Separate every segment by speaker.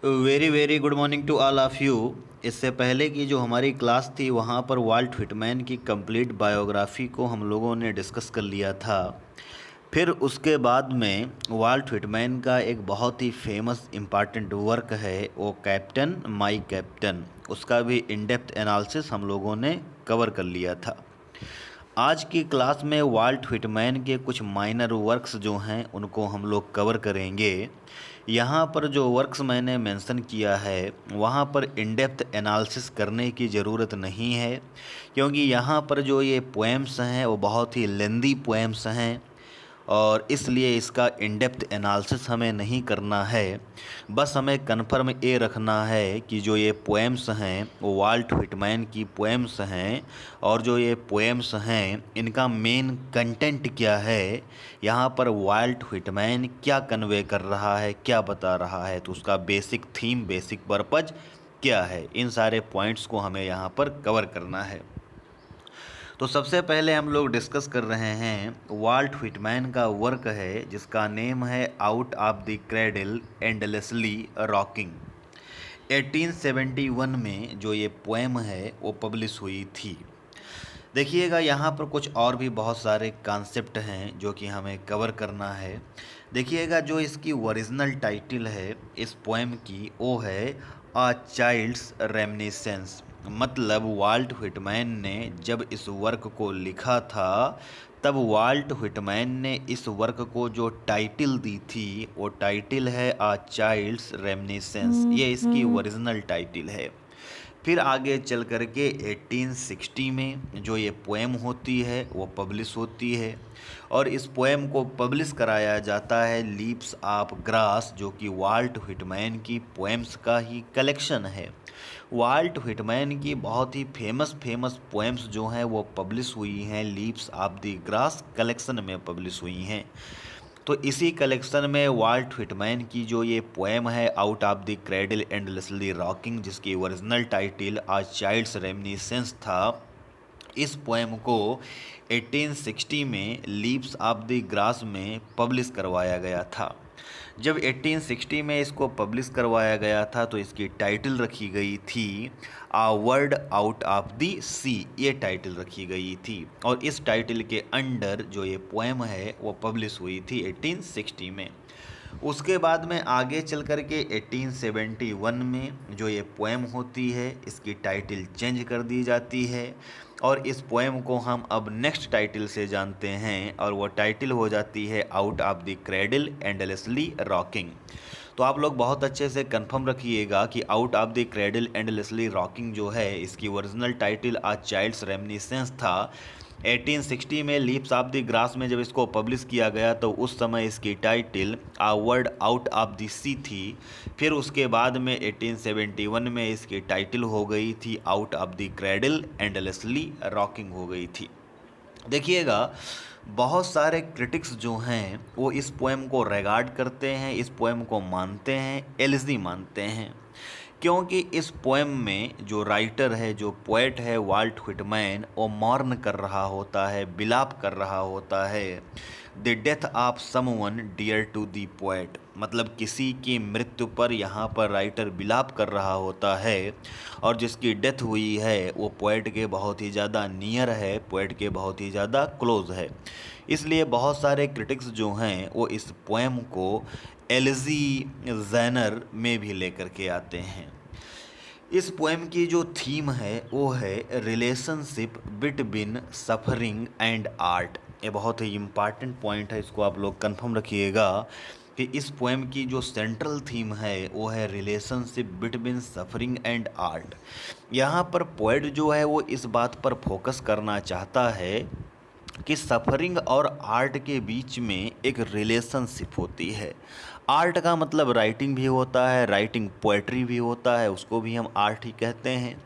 Speaker 1: Very very good morning to all of you. इससे पहले की जो हमारी क्लास थी वहाँ पर वाल्ट व्हिटमैन की कंप्लीट बायोग्राफी को हम लोगों ने डिस्कस कर लिया था। फिर उसके बाद में वाल्ट व्हिटमैन का एक बहुत ही फेमस इम्पॉर्टेंट वर्क है वो कैप्टन माय कैप्टन, उसका भी इन डेप्थ एनालिसिस हम लोगों ने कवर कर लिया था। आज की क्लास में वाल्ट व्हिटमैन के कुछ माइनर वर्क्स जो हैं उनको हम लोग कवर करेंगे। यहाँ पर जो वर्क्स मैंने मेंशन किया है वहाँ पर इन डेप्थ एनालिसिस करने की ज़रूरत नहीं है, क्योंकि यहाँ पर जो ये पोएम्स हैं वो बहुत ही लेंदी पोएम्स हैं और इसलिए इसका इन डेप्थ एनालिसिस हमें नहीं करना है। बस हमें कन्फर्म ये रखना है कि जो ये पोएम्स हैं वो वाल्ट व्हिटमैन की पोएम्स हैं और जो ये पोएम्स हैं इनका मेन कंटेंट क्या है, यहाँ पर वाल्ट व्हिटमैन क्या कन्वे कर रहा है, क्या बता रहा है, तो उसका बेसिक थीम, बेसिक पर्पज क्या है, इन सारे पॉइंट्स को हमें यहाँ पर कवर करना है। तो सबसे पहले हम लोग डिस्कस कर रहे हैं वाल्ट व्हिटमैन का वर्क है जिसका नेम है out of the cradle endlessly rocking. 1871 में जो ये पोएम है वो पब्लिश हुई थी। देखिएगा यहाँ पर कुछ और भी बहुत सारे कॉन्सेप्ट हैं जो कि हमें कवर करना है। देखिएगा जो इसकी ओरिजिनल टाइटल है इस पोएम की वो है अ चाइल्ड्स रेमिनिसेंस। मतलब वाल्ट व्हिटमैन ने जब इस वर्क को लिखा था तब वाल्ट व्हिटमैन ने इस वर्क को जो टाइटल दी थी वो टाइटल है अ चाइल्ड्स रेमिनिसेंस, ये इसकी ओरिजिनल टाइटल है। फिर आगे चल कर के 1860 में जो ये पोएम होती है वो पब्लिश होती है और इस पोएम को पब्लिश कराया जाता है लीव्स ऑफ ग्रास, जो कि वाल्ट व्हिटमैन की पोएम्स का ही कलेक्शन है। वाल्ट व्हिटमैन की बहुत ही फेमस पोएम्स जो हैं वो पब्लिश हुई हैं leaves of the grass collection में पब्लिश हुई हैं। तो इसी कलेक्शन में वाल्ट व्हिटमैन की जो ये पोएम है out of the cradle endlessly rocking, जिसकी ओरिजिनल टाइटल आ चाइल्ड्स रेमिनिसेंस था, इस पोएम को 1860 में लीव्स ऑफ द ग्रास में पब्लिश करवाया गया था। जब 1860 में इसको पब्लिश करवाया गया था तो इसकी टाइटल रखी गई थी आ वर्ड आउट ऑफ द सी, ये टाइटल रखी गई थी और इस टाइटल के अंडर जो ये पोएम है वो पब्लिश हुई थी 1860 में। उसके बाद में आगे चल कर के 1871 में जो ये पोएम होती है इसकी टाइटल चेंज कर दी जाती है और इस पोएम को हम अब नेक्स्ट टाइटल से जानते हैं और वो टाइटल हो जाती है out of the cradle endlessly rocking. तो आप लोग बहुत अच्छे से कंफर्म रखिएगा कि out of the cradle endlessly rocking जो है इसकी ओरिजिनल टाइटल आ चाइल्ड्स रेमिनिसेंस था। 1860 में लीव्स ऑफ द ग्रास में जब इसको पब्लिश किया गया तो उस समय इसकी title a word out of the sea थी। फिर उसके बाद में 1871 में इसकी टाइटल हो गई थी out of the cradle endlessly rocking हो गई थी। देखिएगा बहुत सारे क्रिटिक्स जो हैं वो इस पोएम को रिगार्ड करते हैं, इस पोएम को मानते हैं, एलिजी मानते हैं, क्योंकि इस पोएम में जो राइटर है, जो पोएट है वाल्ट व्हिटमैन, वो मॉर्न कर रहा होता है, बिलाप कर रहा होता है the death of someone dear to the poet. मतलब किसी की मृत्यु पर यहाँ पर राइटर बिलाप कर रहा होता है और जिसकी डेथ हुई है वो पोएट के बहुत ही ज़्यादा नियर है, पोएट के बहुत ही ज़्यादा क्लोज है। इसलिए बहुत सारे क्रिटिक्स जो हैं वो इस पोएम को एलिजी जैनर में भी लेकर के आते हैं। इस पोएम की जो थीम है वो है relationship between suffering and art. ये बहुत ही इम्पॉर्टेंट पॉइंट है, इसको आप लोग कंफर्म रखिएगा कि इस पोएम की जो सेंट्रल थीम है वो है relationship between suffering and art. यहाँ पर पोएट जो है वो इस बात पर फोकस करना चाहता है कि सफरिंग और आर्ट के बीच में एक रिलेशनशिप होती है। आर्ट का मतलब राइटिंग भी होता है, राइटिंग पोएट्री भी होता है, उसको भी हम आर्ट ही कहते हैं।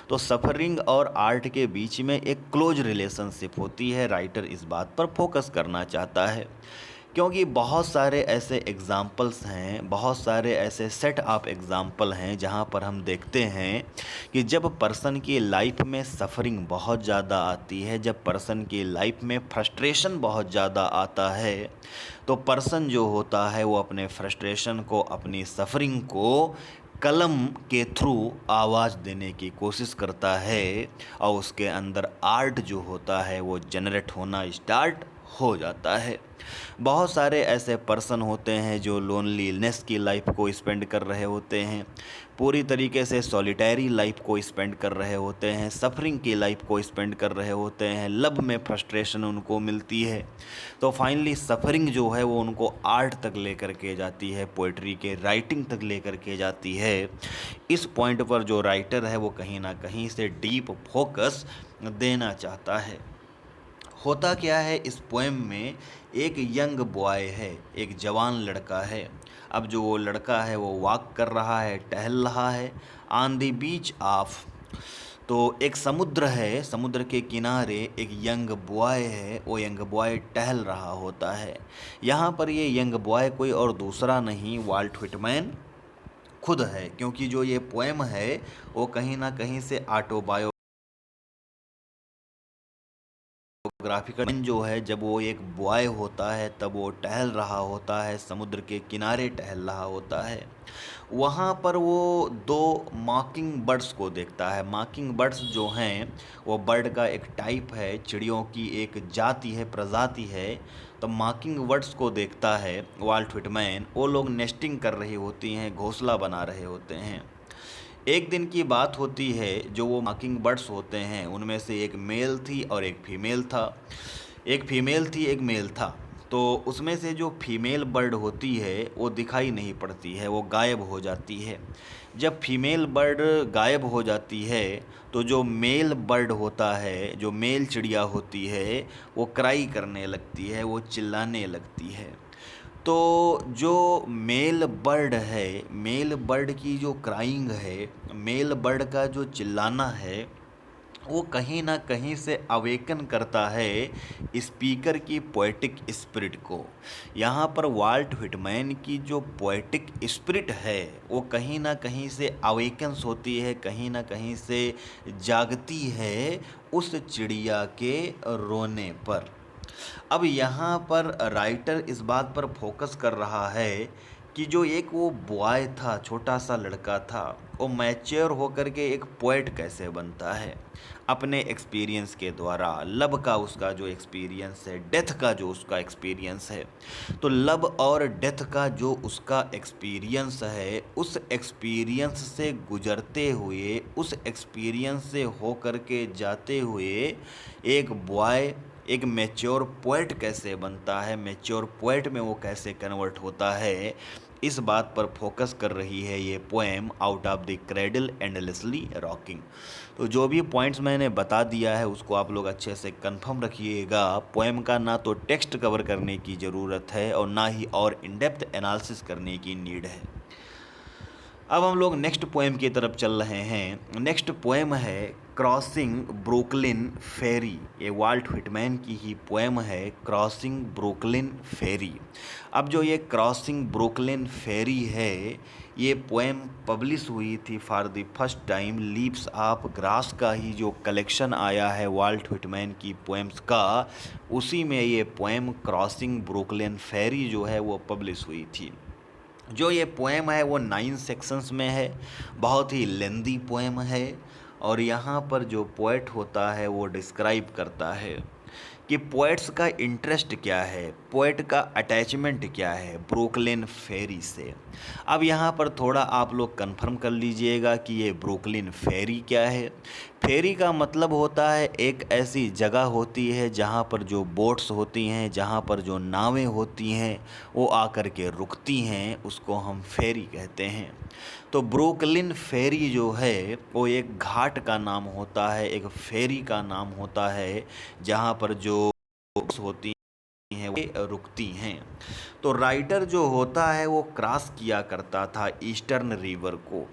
Speaker 1: तो सफरिंग और आर्ट के बीच में एक क्लोज रिलेशनशिप होती है, राइटर इस बात पर फोकस करना चाहता है। क्योंकि बहुत सारे ऐसे एग्ज़ाम्पल्स हैं, बहुत सारे ऐसे सेट ऑफ एग्ज़ाम्पल हैं जहाँ पर हम देखते हैं कि जब पर्सन की लाइफ में सफ़रिंग बहुत ज़्यादा आती है, जब पर्सन की लाइफ में फ्रस्ट्रेशन बहुत ज़्यादा आता है, तो पर्सन जो होता है वो अपने फ्रस्ट्रेशन को, अपनी सफ़रिंग को कलम के थ्रू आवाज़ देने की कोशिश करता है और उसके अंदर आर्ट जो होता है वो जनरेट होना स्टार्ट हो जाता है। बहुत सारे ऐसे पर्सन होते हैं जो लोनलीनेस की लाइफ को स्पेंड कर रहे होते हैं, पूरी तरीके से सॉलिटरी लाइफ को स्पेंड कर रहे होते हैं, सफरिंग की लाइफ को स्पेंड कर रहे होते हैं, लव में फ्रस्ट्रेशन उनको मिलती है। तो फाइनली सफरिंग जो है वो उनको आर्ट तक लेकर के जाती है, पोइट्री के राइटिंग तक लेकर के जाती है। इस पॉइंट पर जो राइटर है वो कहीं ना कहीं से डीप फोकस देना चाहता है। होता क्या है, इस पोएम में एक यंग बॉय है, एक जवान लड़का है। अब जो वो लड़का है वो वॉक कर रहा है, टहल रहा है ऑन द बीच ऑफ। तो एक समुद्र है, समुद्र के किनारे एक यंग बॉय है, वो यंग बॉय टहल रहा होता है। यहाँ पर ये यंग बॉय कोई और दूसरा नहीं, वाल्ट व्हिटमैन खुद है, क्योंकि जो ये पोएम है वो कहीं ना कहीं से ग्राफिकल जो है, जब वो एक बॉय होता है तब वो टहल रहा होता है, समुद्र के किनारे टहल रहा होता है। वहाँ पर वो दो मॉकिंग बर्ड्स को देखता है। मॉकिंग बर्ड्स जो हैं वो बर्ड का एक टाइप है, चिड़ियों की एक जाति है, प्रजाति है। तो मॉकिंग बर्ड्स को देखता है वाल्ट व्हिटमैन। वो लोग नेस्टिंग कर रही होती हैं, घोंसला बना रहे होते हैं। एक दिन की बात होती है, जो वो मॉकिंग बर्ड्स होते हैं उनमें से एक मेल थी और एक फीमेल था। एक फीमेल थी, एक मेल था। तो उसमें से जो फीमेल बर्ड होती है वो दिखाई नहीं पड़ती है, वो गायब हो जाती है। जब फीमेल बर्ड गायब हो जाती है तो जो मेल बर्ड होता है, जो मेल चिड़िया होती है, वो क्राई करने लगती है, वो चिल्लाने लगती है। तो जो मेल बर्ड है, मेल बर्ड की जो क्राइंग है, मेल बर्ड का जो चिल्लाना है, वो कहीं ना कहीं से अवेकन करता है स्पीकर की पोएटिक स्पिरिट को। यहाँ पर वाल्ट व्हिटमैन की जो पोएटिक स्पिरिट है वो कहीं ना कहीं से अवेकन्स होती है, कहीं ना कहीं से जागती है उस चिड़िया के रोने पर। अब यहाँ पर राइटर इस बात पर फोकस कर रहा है कि जो एक वो बॉय था, छोटा सा लड़का था, वो मैच्योर होकर के एक पोएट कैसे बनता है अपने एक्सपीरियंस के द्वारा। लव का उसका जो एक्सपीरियंस है, डेथ का जो उसका एक्सपीरियंस है, तो लव और डेथ का जो उसका एक्सपीरियंस है, उस एक्सपीरियंस से गुजरते हुए, उस एक्सपीरियंस से होकर के जाते हुए एक बॉय एक मैच्योर पोएट कैसे बनता है, मैच्योर पोएट में वो कैसे कन्वर्ट होता है, इस बात पर फोकस कर रही है ये poem out of the cradle endlessly rocking. तो जो भी पॉइंट्स मैंने बता दिया है उसको आप लोग अच्छे से कंफर्म रखिएगा। पोएम का ना तो टेक्स्ट कवर करने की ज़रूरत है और ना ही और इन डेप्थ एनालिसिस करने की नीड है। अब हम लोग नेक्स्ट पोएम की तरफ चल रहे हैं। नेक्स्ट पोएम है क्रॉसिंग ब्रुकलिन फेरी। ये वाल्ट व्हिटमैन की ही पोएम है, क्रॉसिंग ब्रुकलिन फेरी। अब जो ये क्रॉसिंग ब्रुकलिन फेरी है, ये पोएम पब्लिश हुई थी for the first time leaves of grass का ही जो कलेक्शन आया है वाल्ट व्हिटमैन की पोएम्स का, उसी में ये पोएम क्रॉसिंग ब्रुकलिन फेरी जो है वो पब्लिश हुई थी। जो ये पोएम है वो 9 सेक्शंस में है, बहुत ही लेंदी पोएम है। और यहाँ पर जो पोएट होता है वो डिस्क्राइब करता है कि पोएट्स का इंटरेस्ट क्या है, पोएट का अटैचमेंट क्या है ब्रुकलिन फेरी से। अब यहाँ पर थोड़ा आप लोग कंफर्म कर लीजिएगा कि ये ब्रुकलिन फेरी क्या है। फेरी का मतलब होता है एक ऐसी जगह होती है जहाँ पर जो बोट्स होती हैं, जहाँ पर जो नावें होती हैं वो आकर के रुकती हैं, उसको हम फेरी कहते हैं। तो ब्रुकलिन फेरी जो है वो एक घाट का नाम होता है, एक फेरी का नाम होता है, जहाँ पर जो बोट्स होती हैं वो रुकती हैं। तो राइटर जो होता है वो क्रॉस किया करता था ईस्टर्न रिवर को।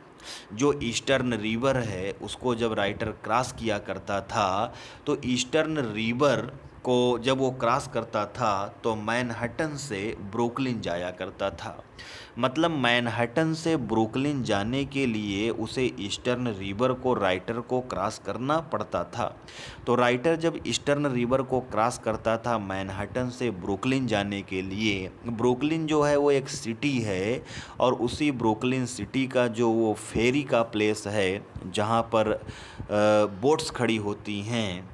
Speaker 1: जो ईस्टर्न रिवर है उसको जब राइटर क्रॉस किया करता था तो ईस्टर्न रिवर को जब वो क्रॉस करता था तो मैनहट्टन से ब्रुकलिन जाया करता था। मतलब मैनहट्टन से ब्रुकलिन जाने के लिए उसे ईस्टर्न रिवर को राइटर को क्रॉस करना पड़ता था। तो राइटर जब ईस्टर्न रिवर को क्रॉस करता था मैनहट्टन से ब्रुकलिन जाने के लिए, ब्रुकलिन जो है वो एक सिटी है और उसी ब्रुकलिन सिटी का जो वो फेरी का प्लेस है जहाँ पर बोट्स खड़ी होती हैं,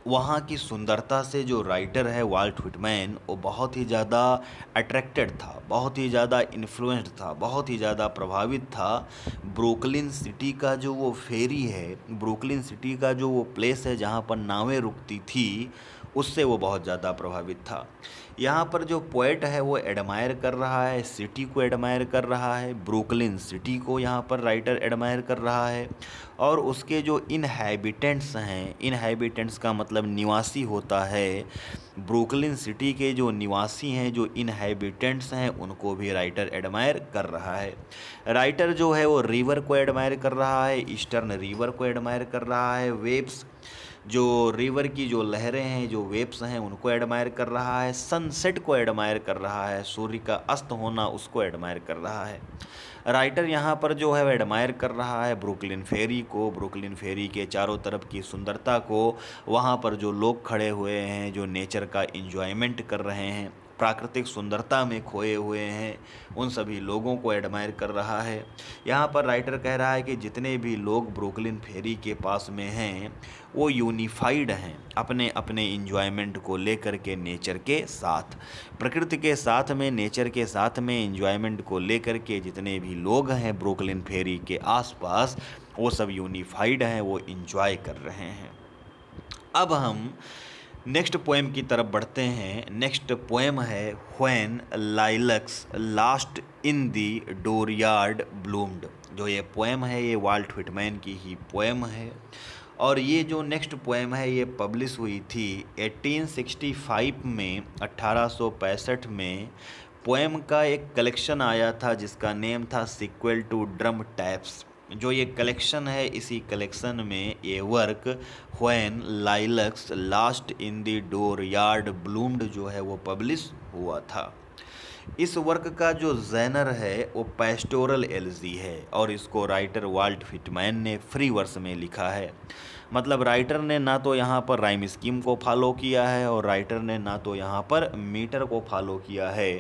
Speaker 1: वहाँ की सुंदरता से जो राइटर है वाल्ट व्हिटमैन वो बहुत ही ज़्यादा अट्रैक्टेड था, बहुत ही ज़्यादा इन्फ्लुएंस्ड था, बहुत ही ज़्यादा प्रभावित था। ब्रुकलिन सिटी का जो वो फेरी है, ब्रुकलिन सिटी का जो वो प्लेस है जहाँ पर नावें रुकती थी, उससे वो बहुत ज़्यादा प्रभावित था। यहाँ पर जो पोएट है वो एडमायर कर रहा है, सिटी को एडमायर कर रहा है, ब्रुकलिन सिटी को यहाँ पर राइटर एडमायर कर रहा है। और उसके जो इनहैबिटेंट्स हैं, इनहैबिटेंट्स का मतलब निवासी होता है, ब्रुकलिन सिटी के जो निवासी हैं, जो इनहैबिटेंट्स हैं, उनको भी राइटर एडमायर कर रहा है। राइटर जो है वो रिवर को एडमायर कर रहा है, ईस्टर्न रिवर को एडमायर कर रहा है, वेव्स जो रिवर की जो लहरें हैं, जो वेव्स हैं, उनको एडमायर कर रहा है, सनसेट को एडमायर कर रहा है, सूर्य का अस्त होना उसको एडमायर कर रहा है। राइटर यहाँ पर जो है एडमायर कर रहा है ब्रुकलिन फेरी को, ब्रुकलिन फेरी के चारों तरफ की सुंदरता को, वहाँ पर जो लोग खड़े हुए हैं, जो नेचर का एंजॉयमेंट कर रहे हैं, प्राकृतिक सुंदरता में खोए हुए हैं, उन सभी लोगों को एडमायर कर रहा है। यहाँ पर राइटर कह रहा है कि जितने भी लोग ब्रुकलिन फेरी के पास में हैं वो यूनिफाइड हैं अपने अपने इंजॉयमेंट को लेकर के, नेचर के साथ, प्रकृति के साथ में, नेचर के साथ में इंजॉयमेंट को लेकर के जितने भी लोग हैं ब्रुकलिन फेरी के आसपास, वो सब यूनिफाइड हैं, वो इंजॉय कर रहे हैं। अब हम नेक्स्ट पोएम की तरफ बढ़ते हैं। नेक्स्ट पोएम है when lilacs last in the dooryard bloomed. जो ये पोएम है ये वाल्ट व्हिटमैन की ही पोएम है और ये जो नेक्स्ट पोएम है ये पब्लिश हुई थी 1865 में, 1865 में। पोएम का एक कलेक्शन आया था जिसका नेम था सीक्वल टू ड्रम टैप्स। जो ये कलेक्शन है, इसी कलेक्शन में ये work when lilacs last in the dooryard bloomed जो है वो पब्लिश हुआ था। इस वर्क का जो जैनर है वो पेस्टोरल एलजी है और इसको राइटर वाल्ट व्हिटमैन ने फ्री वर्स में लिखा है। मतलब राइटर ने ना तो यहाँ पर राइम स्कीम को फॉलो किया है और राइटर ने ना तो यहाँ पर मीटर को फॉलो किया है।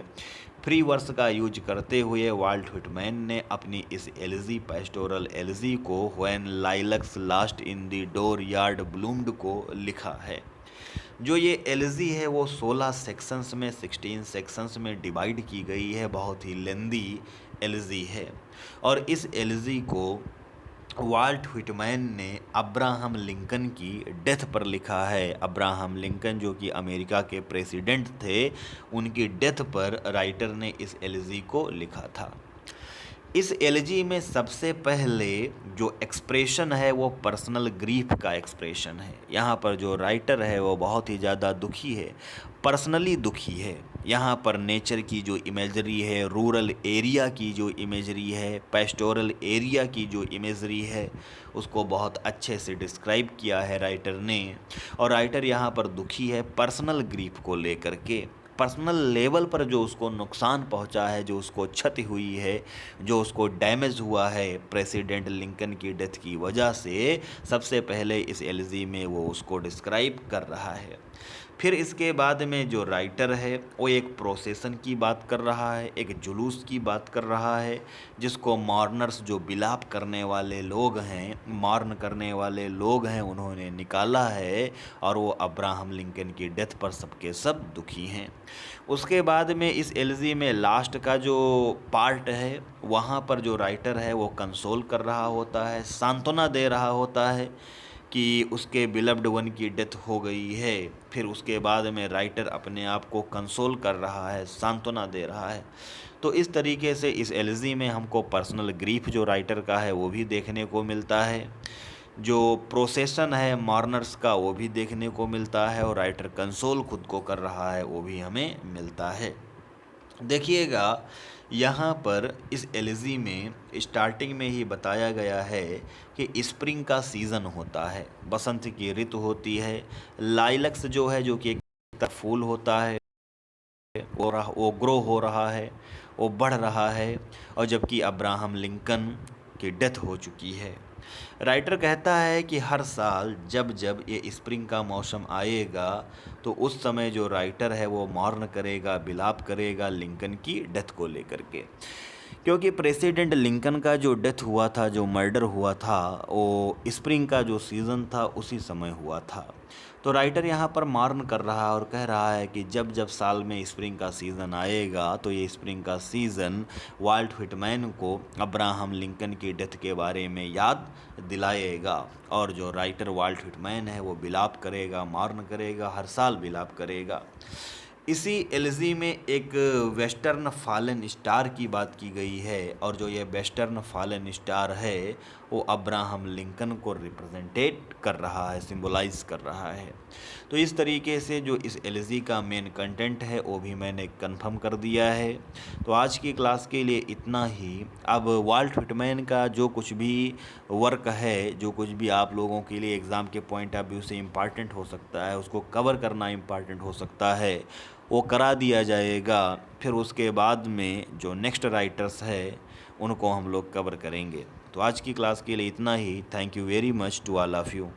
Speaker 1: फ्री वर्स का यूज करते हुए वाल्ट व्हिटमैन ने अपनी इस एलजी, पेस्टोरल एलजी को when lilacs last in the dooryard bloomed को लिखा है। जो ये एलजी है वो 16 सेक्शंस में, 16 सेक्शंस में डिवाइड की गई है, बहुत ही लेंदी एलजी है। और इस एलजी को वाल्ट व्हिटमैन ने अब्राहम लिंकन की डेथ पर लिखा है। अब्राहम लिंकन जो कि अमेरिका के प्रेसिडेंट थे, उनकी डेथ पर राइटर ने इस एलजी को लिखा था। इस एलजी में सबसे पहले जो एक्सप्रेशन है वो पर्सनल ग्रीफ का एक्सप्रेशन है। यहाँ पर जो राइटर है वो बहुत ही ज़्यादा दुखी है, पर्सनली दुखी है। यहाँ पर नेचर की जो इमेजरी है, रूरल एरिया की जो इमेजरी है, पेस्टोरल एरिया की जो इमेजरी है, उसको बहुत अच्छे से डिस्क्राइब किया है राइटर ने। और राइटर यहाँ पर दुखी है पर्सनल ग्रीफ को लेकर के, पर्सनल लेवल पर जो उसको नुकसान पहुंचा है, जो उसको क्षति हुई है, जो उसको डैमेज हुआ है प्रेसिडेंट लिंकन की डेथ की वजह से, सबसे पहले इस एलजी में वो उसको डिस्क्राइब कर रहा है। फिर इसके बाद में जो राइटर है वो एक प्रोसेसन की बात कर रहा है, एक जुलूस की बात कर रहा है, जिसको मॉर्नर्स, जो बिलाप करने वाले लोग हैं, मॉर्न करने वाले लोग हैं, उन्होंने निकाला है और वो अब्राहम लिंकन की डेथ पर सबके सब दुखी हैं। उसके बाद में इस एलजी में लास्ट का जो पार्ट है वहाँ पर जो राइटर है वो कंसोल कर रहा होता है, सांत्वना दे रहा होता है कि उसके बिलव्ड वन की डेथ हो गई है। फिर उसके बाद में राइटर अपने आप को कंसोल कर रहा है, सांत्वना दे रहा है। तो इस तरीके से इस एलजी में हमको पर्सनल ग्रीफ जो राइटर का है वो भी देखने को मिलता है, जो प्रोसेसन है मॉर्नर्स का वो भी देखने को मिलता है, और राइटर कंसोल खुद को कर रहा है वो भी हमें मिलता है। देखिएगा यहाँ पर इस एलिजी में स्टार्टिंग में ही बताया गया है कि स्प्रिंग का सीज़न होता है, बसंत की ऋतु होती है। लाइलक्स जो है, जो कि एक तरह फूल होता है, वो ग्रो हो रहा है, वो बढ़ रहा है, और जबकि अब्राहम लिंकन की डेथ हो चुकी है। राइटर कहता है कि हर साल जब जब ये स्प्रिंग का मौसम आएगा तो उस समय जो राइटर है वो मौर्न करेगा, विलाप करेगा लिंकन की डेथ को लेकर के, क्योंकि प्रेसिडेंट लिंकन का जो डेथ हुआ था, जो मर्डर हुआ था, वो स्प्रिंग का जो सीज़न था उसी समय हुआ था। तो राइटर यहाँ पर मार्न कर रहा है और कह रहा है कि जब जब साल में स्प्रिंग का सीज़न आएगा तो ये स्प्रिंग का सीज़न वाल्ट व्हिटमैन को अब्राहम लिंकन की डेथ के बारे में याद दिलाएगा, और जो राइटर वाल्ट व्हिटमैन है वो विलाप करेगा, मार्न करेगा, हर साल विलाप करेगा। इसी एलजी में एक वेस्टर्न फॉलन स्टार की बात की गई है, और जो ये वेस्टर्न फॉलन स्टार है वो अब्राहम लिंकन को रिप्रेजेंटेट कर रहा है, सिंबलाइज कर रहा है। तो इस तरीके से जो इस एलजी का मेन कंटेंट है वो भी मैंने कंफर्म कर दिया है। तो आज की क्लास के लिए इतना ही। अब वाल्ट व्हिटमैन का जो कुछ भी वर्क है, जो कुछ भी आप लोगों के लिए एग्ज़ाम के पॉइंट ऑफ व्यू से इम्पॉर्टेंट हो सकता है, उसको कवर करना इम्पॉर्टेंट हो सकता है, वो करा दिया जाएगा। फिर उसके बाद में जो नेक्स्ट राइटर्स है उनको हम लोग कवर करेंगे। तो आज की क्लास के लिए इतना ही। Thank you very much to all of you.